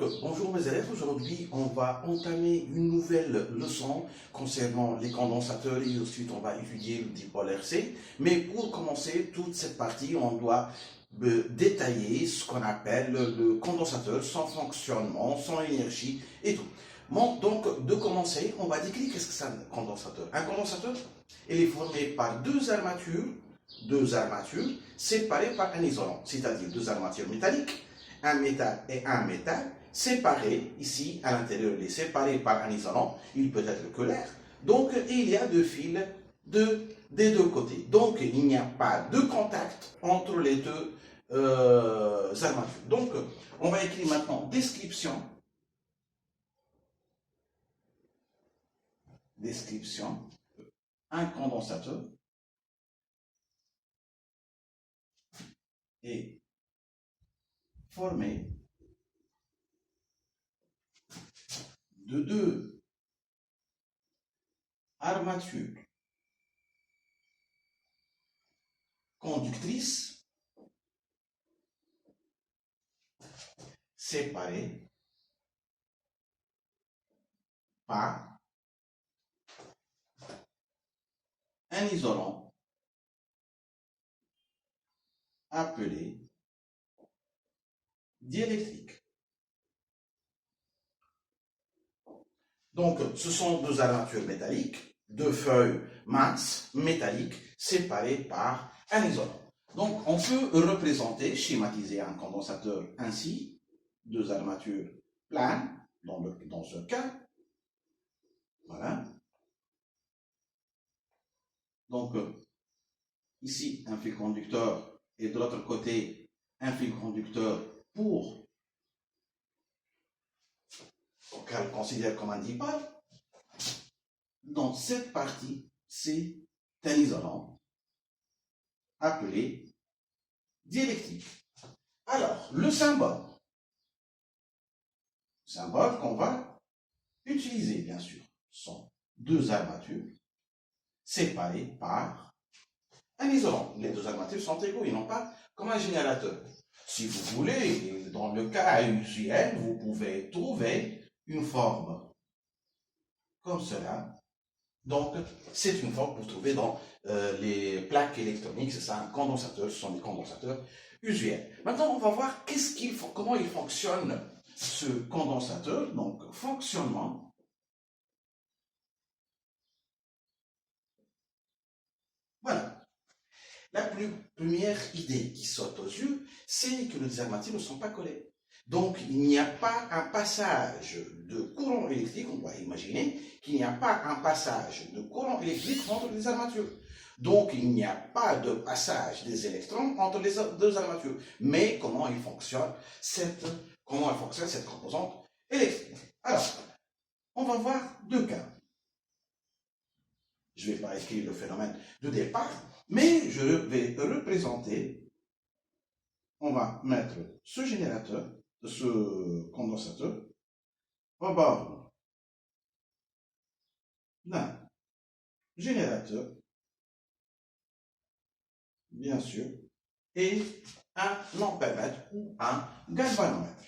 Bonjour mes élèves, aujourd'hui on va entamer une nouvelle leçon concernant les condensateurs et ensuite on va étudier le dipôle RC. Mais pour commencer toute cette partie, on doit détailler ce qu'on appelle le condensateur, son fonctionnement, son énergie et tout. Bon, donc de commencer, on va décrire qu'est-ce que c'est un condensateur. Un condensateur, il est formé par deux armatures séparées par un isolant, c'est-à-dire deux armatures métalliques, un métal et un métal, séparés, ici à l'intérieur, il est séparé par un isolant, il peut être que l'air. Donc il y a deux fils des deux côtés. Donc il n'y a pas de contact entre les deux armatures. Donc on va écrire maintenant description. Un condensateur est formé de deux armatures conductrices séparées par un isolant appelé diélectrique. Donc, ce sont deux armatures métalliques, deux feuilles minces métalliques séparées par un isolant. Donc, on peut représenter, schématiser un condensateur ainsi, deux armatures planes, dans ce cas. Voilà. Donc, ici, un fil conducteur et de l'autre côté, un fil conducteur qu'on considère comme un dipôle. Dans cette partie, c'est un isolant appelé diélectrique. Alors, le symbole qu'on va utiliser, bien sûr, sont deux armatures séparées par un isolant. Les deux armatures sont égaux, ils n'ont pas comme un générateur. Si vous voulez, dans le cas usuel, vous pouvez trouver une forme comme cela. Donc, c'est une forme pour trouver dans les plaques électroniques, c'est ça, un condensateur, ce sont des condensateurs usuels. Maintenant, on va voir comment il fonctionne ce condensateur, donc fonctionnement. Voilà. La première idée qui saute aux yeux, c'est que les armatures ne sont pas collées. Donc, il n'y a pas un passage de courant électrique, on doit imaginer qu'il n'y a pas un passage de courant électrique entre les armatures. Donc, il n'y a pas de passage des électrons entre les deux armatures. Mais comment fonctionne cette composante électrique? Alors, on va voir deux cas. Je ne vais pas écrire le phénomène de départ, mais je vais représenter, on va mettre ce générateur, ce condensateur, au bord d'un générateur, bien sûr, et un ampèremètre ou un galvanomètre.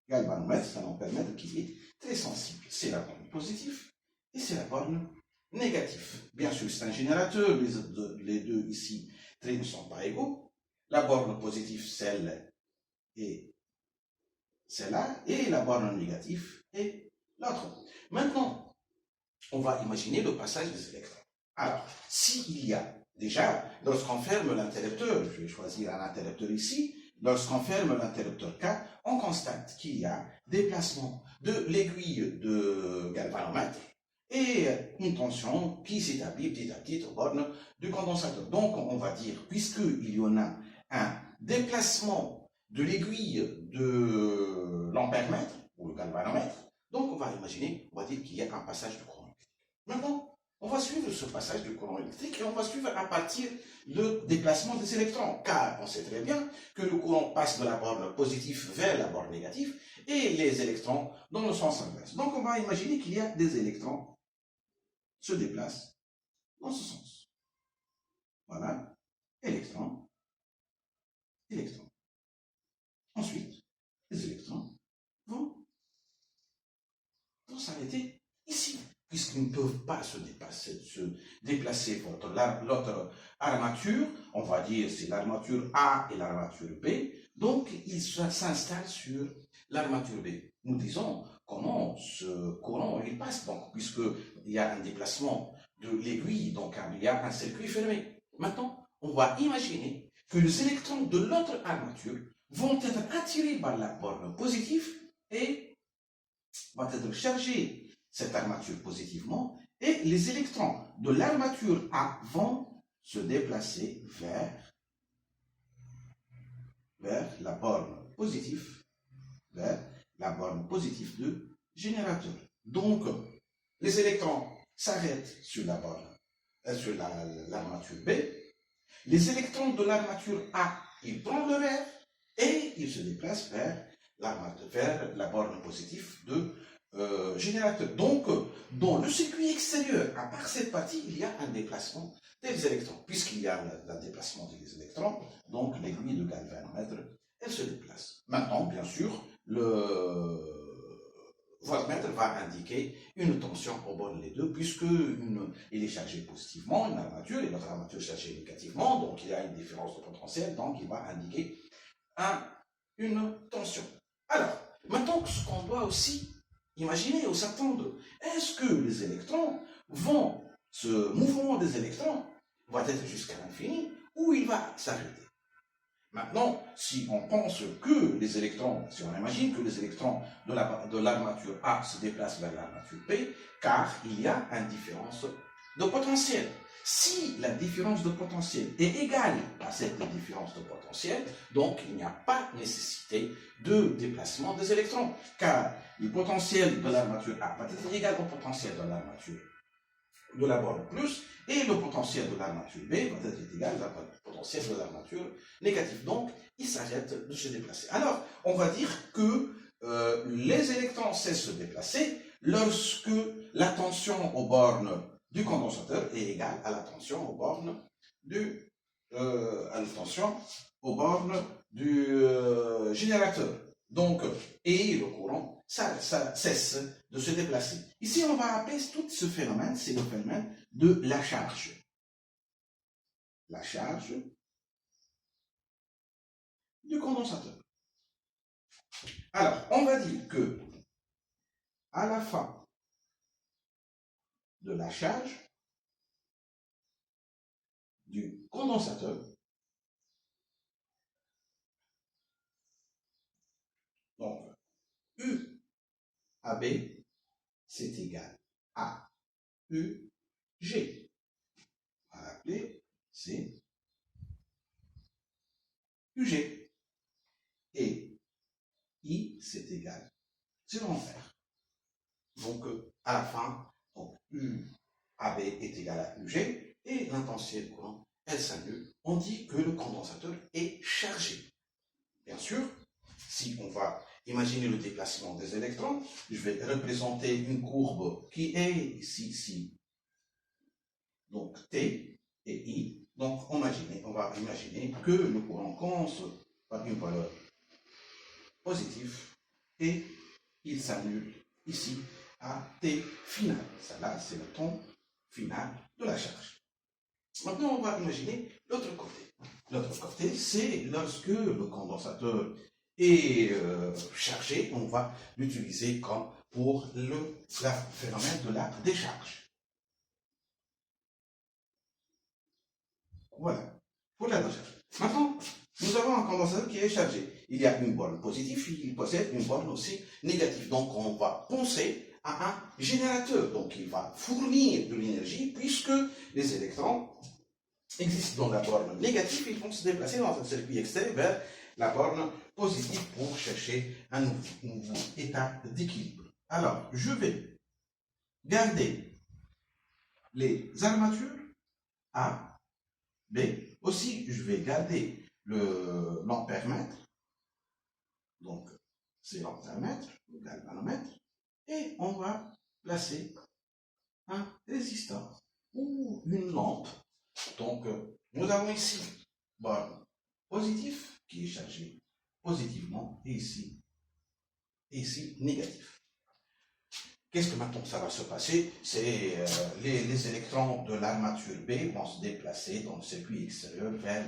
Galvanomètre, c'est un ampèremètre qui est très sensible. C'est la borne positive et c'est la borne négative. Bien sûr, c'est un générateur, les deux ici, traits ne sont pas égaux. La borne positive, celle et celle-là, et la borne négative est l'autre. Maintenant, on va imaginer le passage des électrons. Alors, s'il y a déjà, lorsqu'on ferme l'interrupteur, je vais choisir un interrupteur ici, lorsqu'on ferme l'interrupteur K, on constate qu'il y a déplacement de l'aiguille de galvanomètre et une tension qui s'établit petit à petit aux bornes du condensateur. Donc, on va dire, puisqu'il y en a un déplacement de l'aiguille de l'ampèremètre ou le galvanomètre, donc on va imaginer, on va dire qu'il y a un passage de courant électrique. Maintenant, on va suivre ce passage du courant électrique et on va suivre à partir le déplacement des électrons, car on sait très bien que le courant passe de la borne positive vers la borne négative et les électrons dans le sens inverse. Donc on va imaginer qu'il y a des électrons qui se déplacent dans ce sens. Voilà, électron, électron. Ensuite, les électrons vont s'arrêter ici, puisqu'ils ne peuvent pas se déplacer vers l'autre armature. On va dire c'est l'armature A et l'armature B. Donc, ils s'installent sur l'armature B. Nous disons comment ce courant il passe, donc, puisqu'il y a un déplacement de l'aiguille, donc il y a un circuit fermé. Maintenant, on va imaginer que les électrons de l'autre armature vont être attirés par la borne positive et vont être chargés cette armature positivement, et les électrons de l'armature A vont se déplacer vers la borne positive, de générateur. Donc, les électrons s'arrêtent sur la borne, sur l'armature B. Les électrons de l'armature A, ils prennent leur air et ils se déplacent vers la borne positive de générateur. Donc, dans le circuit extérieur, à part cette partie, il y a un déplacement des électrons. Puisqu'il y a un déplacement des électrons, donc l'aiguille de galvanomètre, elle se déplace. Maintenant, bien sûr, le voltmètre va indiquer une tension au bord des deux, il est chargé positivement, une armature, et l'autre armature est chargée négativement, donc il y a une différence de potentiel, donc il va indiquer une tension. Alors, maintenant, ce qu'on doit aussi imaginer ou s'attendre, est-ce que les électrons ce mouvement des électrons va être jusqu'à l'infini ou il va s'arrêter? Maintenant, si on pense que les électrons, si on imagine que les électrons de l'armature A se déplacent vers l'armature B, car il y a une différence de potentiel. Si la différence de potentiel est égale à cette différence de potentiel, donc il n'y a pas nécessité de déplacement des électrons, car le potentiel de l'armature A va être égal au potentiel de l'armature de la borne plus, et le potentiel de l'armature B va être égal au potentiel de l'armature négative. Donc, il s'arrête de se déplacer. Alors, on va dire que les électrons cessent de se déplacer lorsque la tension aux bornes du condensateur est égale à la tension aux bornes du générateur. Donc, et le courant ça cesse de se déplacer. Ici, on va appeler tout ce phénomène, c'est le phénomène de la charge. La charge du condensateur. Alors, on va dire que à la fin de la charge du condensateur, donc U à B, c'est égal à UG. On va l'appeler, c'est UG. Et I, c'est égal, c'est l'envers. Donc, à la fin, donc, U AB est égal à UG, et l'intensité du courant, elle s'annule. On dit que le condensateur est chargé. Bien sûr, si on va imaginer le déplacement des électrons, je vais représenter une courbe qui est ici. Donc, T et I. Donc, on va imaginer que le courant commence par une valeur positive et il s'annule ici à T final. Ça là, c'est le temps final de la charge. Maintenant, on va imaginer l'autre côté. L'autre côté, c'est lorsque le condensateur est chargé, on va l'utiliser comme pour le phénomène de la décharge. Voilà, pour la décharge. Maintenant, nous avons un condensateur qui est chargé. Il y a une borne positive, il possède une borne aussi négative. Donc, on va penser à un générateur. Donc, il va fournir de l'énergie puisque les électrons existent dans la borne négative, ils vont se déplacer dans un circuit extérieur vers la borne positive pour chercher un nouveau état d'équilibre. Alors, je vais garder les armatures A, B. Aussi, je vais garder l'ampèremètre. Donc, c'est l'ampèremètre, le galvanomètre. Et on va placer un résisteur ou une lampe. Donc, nous avons ici borne positive qui est chargée positivement et ici négatif. Qu'est-ce que maintenant ça va se passer? C'est les électrons de l'armature B vont se déplacer dans le circuit extérieur vers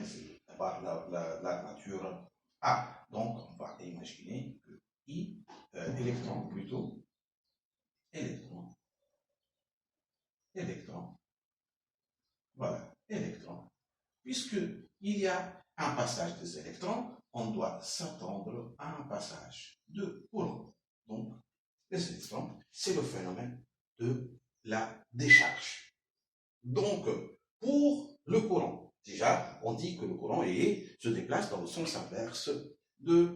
l'armature A. Donc, on va imaginer que I, électron plutôt, électron, voilà, électron. Puisqu'il y a un passage des électrons, on doit s'attendre à un passage de courant. Donc, les électrons, c'est le phénomène de la décharge. Donc, pour le courant, déjà, on dit que le courant se déplace dans le sens inverse des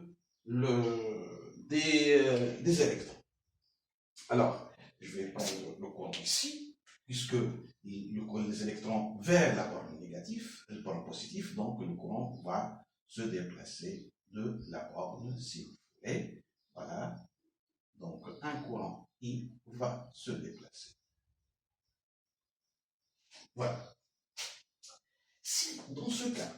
électrons. Alors, je vais prendre le courant ici, puisque les électrons vers la borne négative, la borne positive, donc le courant va se déplacer de la borne, si vous voulez. Voilà. Donc, un courant I va se déplacer. Voilà. Si, dans ce cas,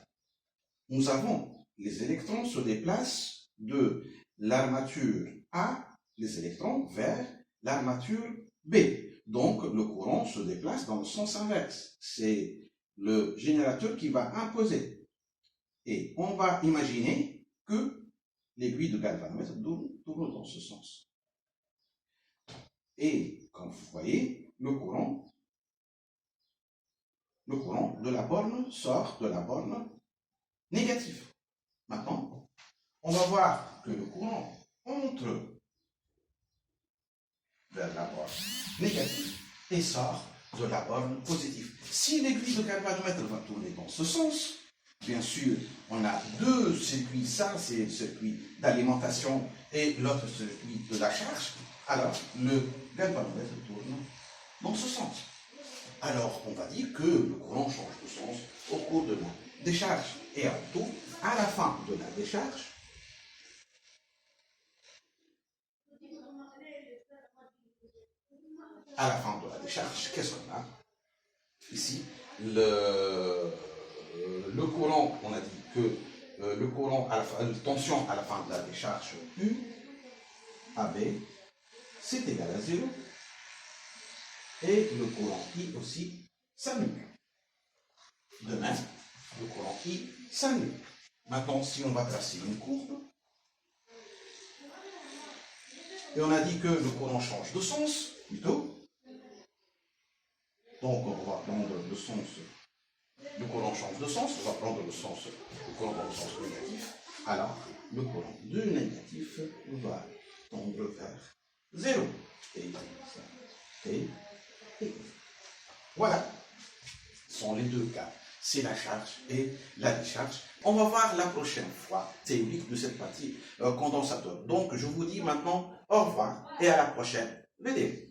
nous avons les électrons se déplacent de l'armature A, les électrons, vers l'armature B. Donc, le courant se déplace dans le sens inverse. C'est le générateur qui va imposer. Et on va imaginer que l'aiguille de galvanomètre tourne dans ce sens. Et, comme vous voyez, le courant de la borne sort de la borne négative. Maintenant, on va voir que le courant entre vers la borne négative et sort de la borne positive. Si l'aiguille de galvanomètre va tourner dans ce sens, bien sûr, on a deux circuits, ça c'est le circuit d'alimentation et l'autre circuit de la charge, alors le galvanomètre tourne dans ce sens. Alors, on va dire que le courant change de sens au cours de la décharge. Et en tout, à la fin de la décharge, qu'est-ce qu'on a? Ici, le courant, on a dit que le courant, la tension à la fin de la décharge U, AB, c'est égal à 0. Et le courant I aussi s'annule. De même, le courant I s'annule. Maintenant, si on va tracer une courbe, et on a dit que le courant change de sens, plutôt. Donc, on va prendre le sens, le courant change de sens, on va prendre le courant dans le sens négatif. Alors, le courant du négatif va tendre vers 0. Et voilà, ce sont les deux cas. C'est la charge et la décharge. On va voir la prochaine fois théorique de cette partie condensateur. Donc, je vous dis maintenant au revoir et à la prochaine vidéo.